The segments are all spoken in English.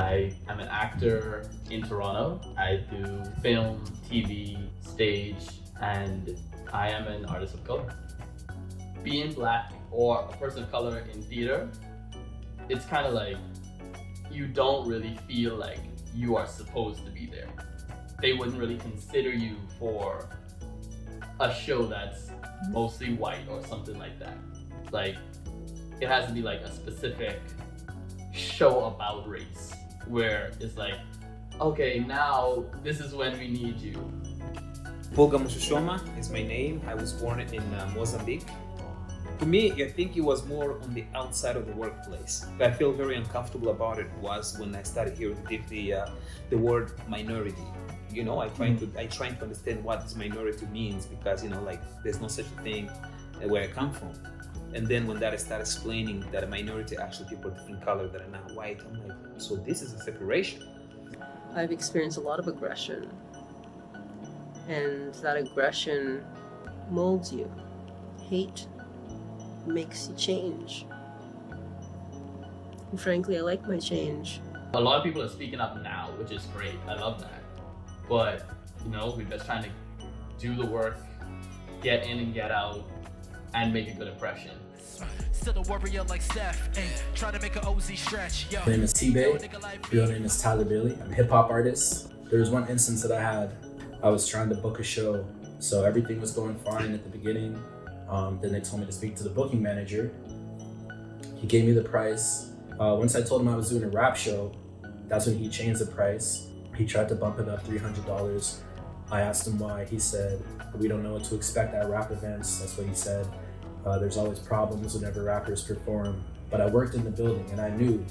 I am an actor in Toronto. I do film, TV, stage, and I am an artist of color. Being Black or a person of color in theater, it's kind of like you don't really feel like you are supposed to be there. They wouldn't really consider you for a show that's mostly white or something like that. Like, it has to be like a specific show about race where it's like, okay, now this is when we need you. Pulga Muchochoma is my name. I was born in Mozambique. For me, I think it was more on the outside of the workplace. I feel very uncomfortable about it was when I started hearing the word minority. You know, I trying to understand what this minority means because, you know, like there's no such a thing where I come from. And then when that I started explaining that a minority actually people of different color that are not white, I'm like, so this is a separation. I've experienced a lot of aggression, and that aggression molds you. Hate makes you change. And frankly, I like my change. A lot of people are speaking up now, which is great. I love that. But, you know, we're just trying to do the work, get in and get out, and make a good impression. Still a warrior like Steph, trying to make an OZ stretch. Yo. My name is T-BAI, real name is Tyler Billy. I'm a hip hop artist. There was one instance that I was trying to book a show, so everything was going fine at the beginning. Then they told me to speak to the booking manager. He gave me the price. Once I told him I was doing a rap show, that's when he changed the price. He tried to bump it up $300. I asked him why. He said, we don't know what to expect at rap events. That's what he said. There's always problems whenever rappers perform. But I worked in the building and I knew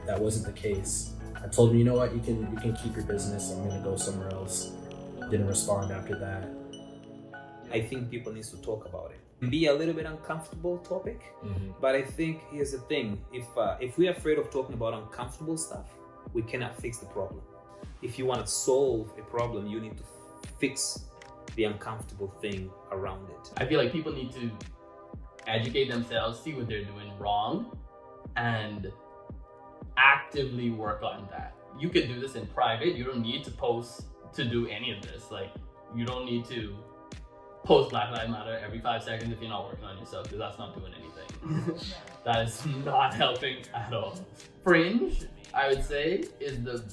that wasn't the case. I told him, you know what, you can keep your business. I'm gonna go somewhere else. Didn't respond after that. I think people need to talk about it. Be a little bit uncomfortable topic, but I think here's the thing: if we're afraid of talking about uncomfortable stuff, we cannot fix the problem. If you want to solve a problem, you need to fix the uncomfortable thing around it. I feel like people need to educate themselves, see what they're doing wrong, and actively work on that. You could do this in private. You don't need to post to do any of this. Like, you don't need to post Black Lives Matter every 5 seconds if you're not working on yourself, because that's not doing anything. That is not helping at all. Fringe, I would say, is the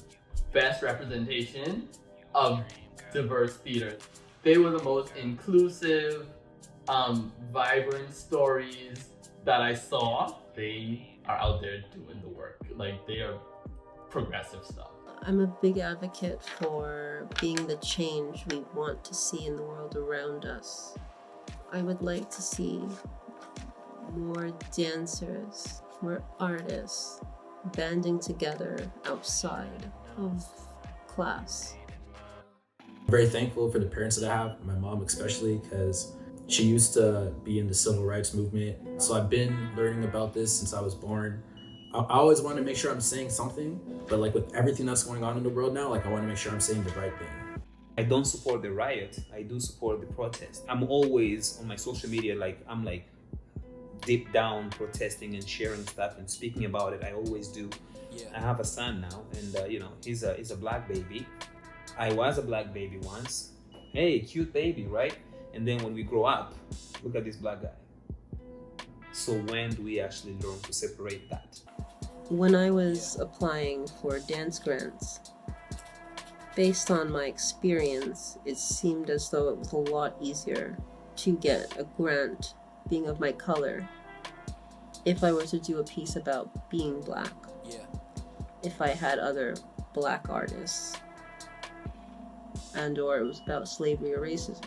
best representation of diverse theater. They were the most inclusive, vibrant stories that I saw. They are out there doing the work. Like, they are progressive stuff. I'm a big advocate for being the change we want to see in the world around us. I would like to see more dancers, more artists banding together outside of class. I'm very thankful for the parents that I have, my mom especially, because she used to be in the civil rights movement. So I've been learning about this since I was born. I always want to make sure I'm saying something, but like with everything that's going on in the world now, like I want to make sure I'm saying the right thing. I don't support the riot. I do support the protest. I'm always on my social media, I'm deep down protesting and sharing stuff and speaking about it. I always do. Yeah. I have a son now, and he's a black baby. I was a black baby once. Hey, cute baby, right? And then when we grow up, look at this black guy. So when do we actually learn to separate that? When I was applying for dance grants, based on my experience, it seemed as though it was a lot easier to get a grant being of my color if I were to do a piece about being black. Yeah. If I had other black artists and or it was about slavery or racism.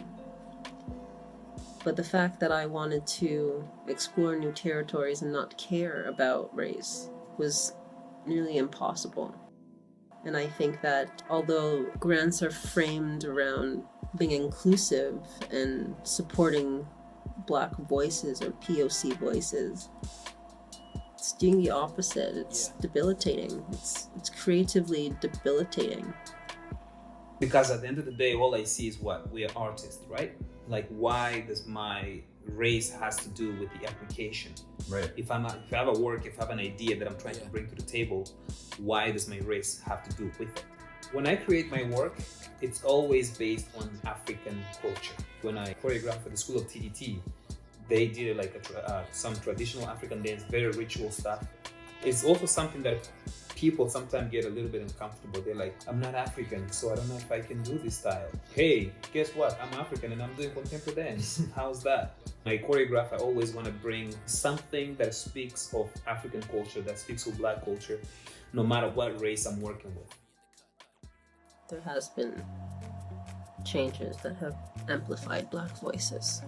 But the fact that I wanted to explore new territories and not care about race was nearly impossible. And I think that although grants are framed around being inclusive and supporting Black voices or POC voices, it's doing the opposite. It's debilitating. It's creatively debilitating. Because at the end of the day, all I see is what? We are artists, right? Like, why does my race has to do with the application. Right. If I have a work, if I have an idea that I'm trying to bring to the table, why does my race have to do with it? When I create my work, it's always based on African culture. When I choreographed for the school of TDT, they did like some traditional African dance, very ritual stuff. It's also something that people sometimes get a little bit uncomfortable. They're like, I'm not African, so I don't know if I can do this style. Hey, guess what? I'm African and I'm doing contemporary dance. How's that? My choreograph, I always want to bring something that speaks of African culture, that speaks of Black culture, no matter what race I'm working with. There has been changes that have amplified Black voices.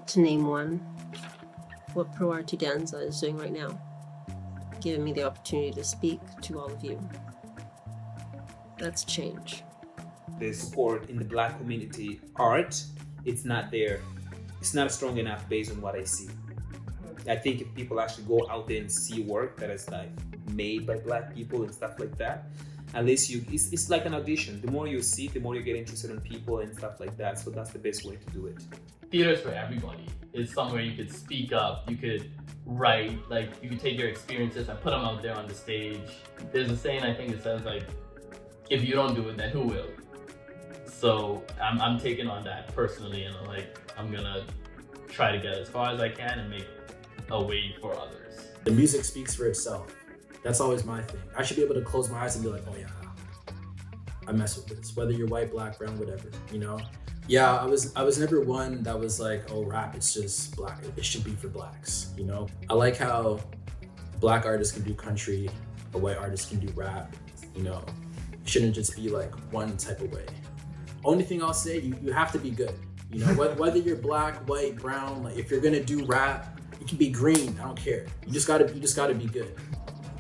To name one, what ProArteDanza is doing right now, giving me the opportunity to speak to all of you. That's change. The support in the Black community art, it's not there. It's not strong enough based on what I see. I think if people actually go out there and see work that is like made by Black people and stuff like that, at least it's like an audition. The more you see, the more you get interested in people and stuff like that. So that's the best way to do it. Theater's for everybody. It's somewhere you could speak up, you could write, like you could take your experiences and put them out there on the stage. There's a saying I think it says like, if you don't do it, then who will? So I'm taking on that personally, and I'm gonna try to get as far as I can and make a way for others. The music speaks for itself. That's always my thing. I should be able to close my eyes and be like, oh yeah, I mess with this. Whether you're white, Black, brown, whatever, you know? Yeah, I was never one that was like, oh, rap, it's just Black. It should be for Blacks, you know? I like how Black artists can do country, a white artist can do rap, you know? It shouldn't just be like one type of way. Only thing I'll say, you have to be good. You know, whether you're Black, white, brown, like if you're gonna do rap, it can be green, I don't care. You just gotta be good.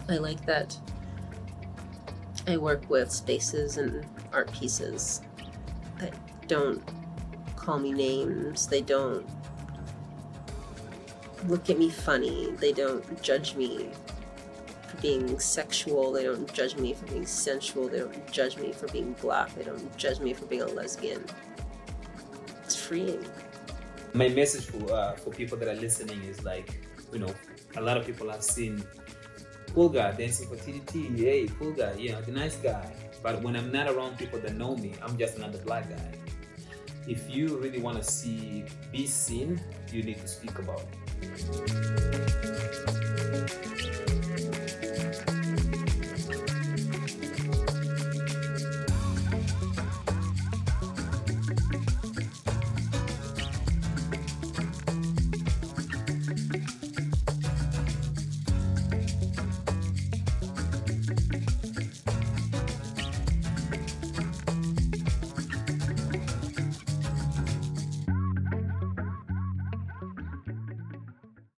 I like that I work with spaces and art pieces that don't call me names, they don't look at me funny, they don't judge me for being sexual, they don't judge me for being sensual, they don't judge me for being Black, they don't judge me for being a lesbian. It's freeing. My message for people that are listening is like, you know, a lot of people have seen Pulga dancing for TDT, hey, Pulga, you know, the nice guy. But when I'm not around people that know me, I'm just another Black guy. If you really want to be seen, you need to speak about it.